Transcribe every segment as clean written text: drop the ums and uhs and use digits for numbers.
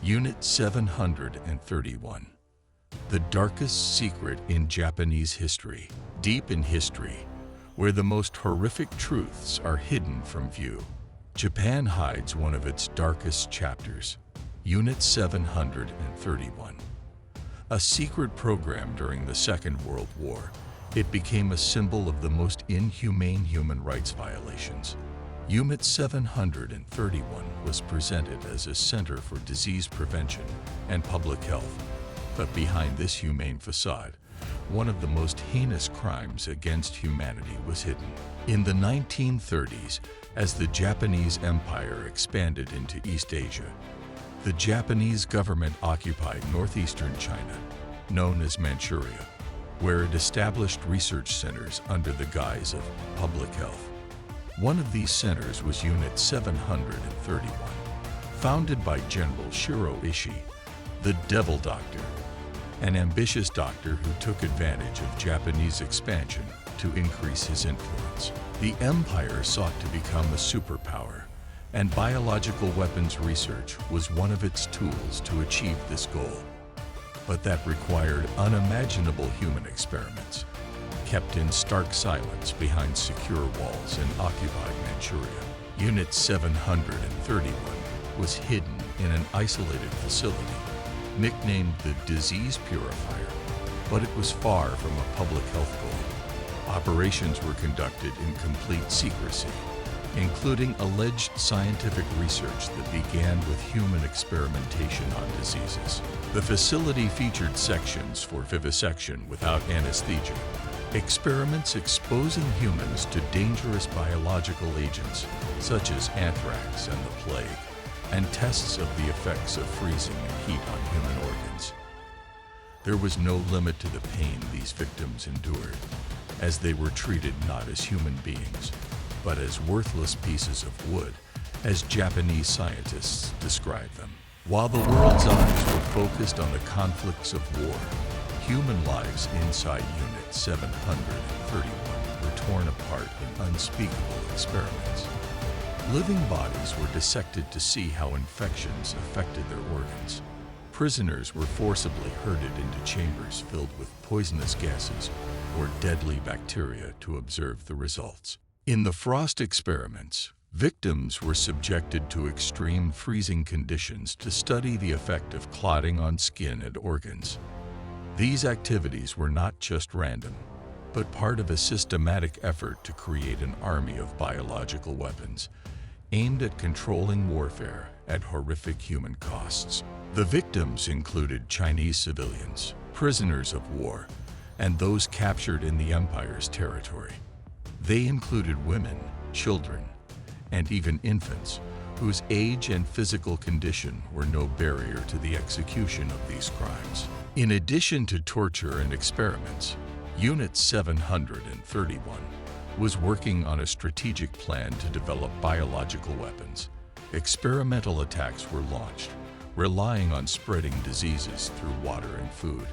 Unit 731. The darkest secret in Japanese history. Deep in history, where the most horrific truths are hidden from view, Japan hides one of its darkest chapters. Unit 731. A secret program during the Second World War, it became a symbol of the most inhumane human rights violations. Unit 731 was presented as a center for disease prevention and public health. But behind this humane facade, one of the most heinous crimes against humanity was hidden. In the 1930s, as the Japanese Empire expanded into East Asia, the Japanese government occupied northeastern China, known as Manchuria, where it established research centers under the guise of public health. One of these centers was Unit 731, founded by General Shiro Ishii, the Devil Doctor, an ambitious doctor who took advantage of Japanese expansion to increase his influence. The empire sought to become a superpower, and biological weapons research was one of its tools to achieve this goal. But that required unimaginable human experiments, kept in stark silence behind secure walls in occupied Manchuria. Unit 731 was hidden in an isolated facility, nicknamed the Disease Purifier, but it was far from a public health goal. Operations were conducted in complete secrecy, including alleged scientific research that began with human experimentation on diseases. The facility featured sections for vivisection without anesthesia, experiments exposing humans to dangerous biological agents such as anthrax and the plague, and tests of the effects of freezing and heat on human organs. There was no limit to the pain these victims endured, as they were treated not as human beings, but as worthless pieces of wood, as Japanese scientists describe them. While the world's eyes were focused on the conflicts of war, human lives inside Unit 731 were torn apart in unspeakable experiments. Living bodies were dissected to see how infections affected their organs. Prisoners were forcibly herded into chambers filled with poisonous gases or deadly bacteria to observe the results. In the frost experiments, victims were subjected to extreme freezing conditions to study the effect of clotting on skin and organs. These activities were not just random, but part of a systematic effort to create an army of biological weapons aimed at controlling warfare at horrific human costs. The victims included Chinese civilians, prisoners of war, and those captured in the empire's territory. They included women, children, and even infants, whose age and physical condition were no barrier to the execution of these crimes. In addition to torture and experiments, Unit 731 was working on a strategic plan to develop biological weapons. Experimental attacks were launched, relying on spreading diseases through water and food,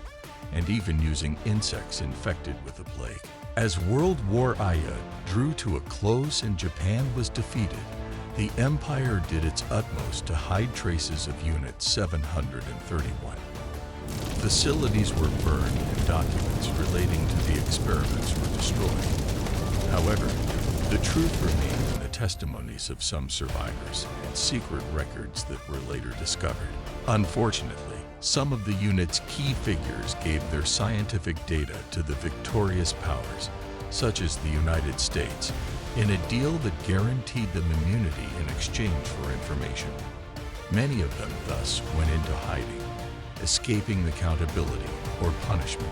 and even using insects infected with the plague. As World War I drew to a close and Japan was defeated, the empire did its utmost to hide traces of Unit 731. Facilities were burned and documents relating to the experiments were destroyed. However, the truth remained in the testimonies of some survivors and secret records that were later discovered. Unfortunately, some of the unit's key figures gave their scientific data to the victorious powers, such as the United States, in a deal that guaranteed them immunity in exchange for information. Many of them thus went into hiding, escaping accountability or punishment,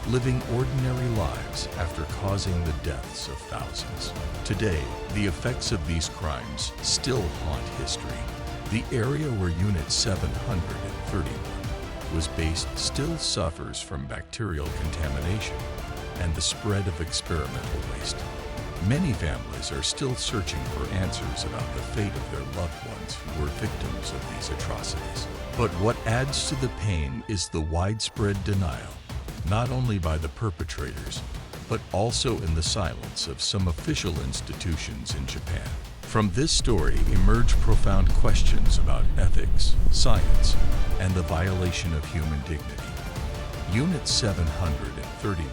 living ordinary lives after causing the deaths of thousands. Today, the effects of these crimes still haunt history. The area where Unit 731 was based still suffers from bacterial contamination and the spread of experimental waste. Many families are still searching for answers about the fate of their loved ones who were victims of these atrocities. But what adds to the pain is the widespread denial, not only by the perpetrators, but also in the silence of some official institutions in Japan. From this story emerge profound questions about ethics, science, and the violation of human dignity. Unit 731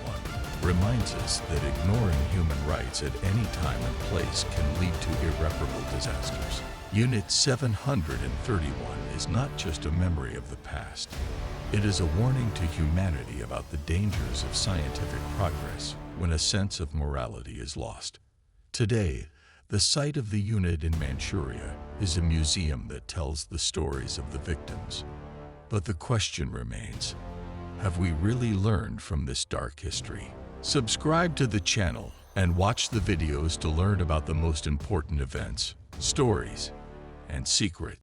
reminds us that ignoring human rights at any time and place can lead to irreparable disasters. Unit 731 is not just a memory of the past. It is a warning to humanity about the dangers of scientific progress when a sense of morality is lost. Today, the site of the unit in Manchuria is a museum that tells the stories of the victims. But the question remains, have we really learned from this dark history? Subscribe to the channel and watch the videos to learn about the most important events, stories, and secrets.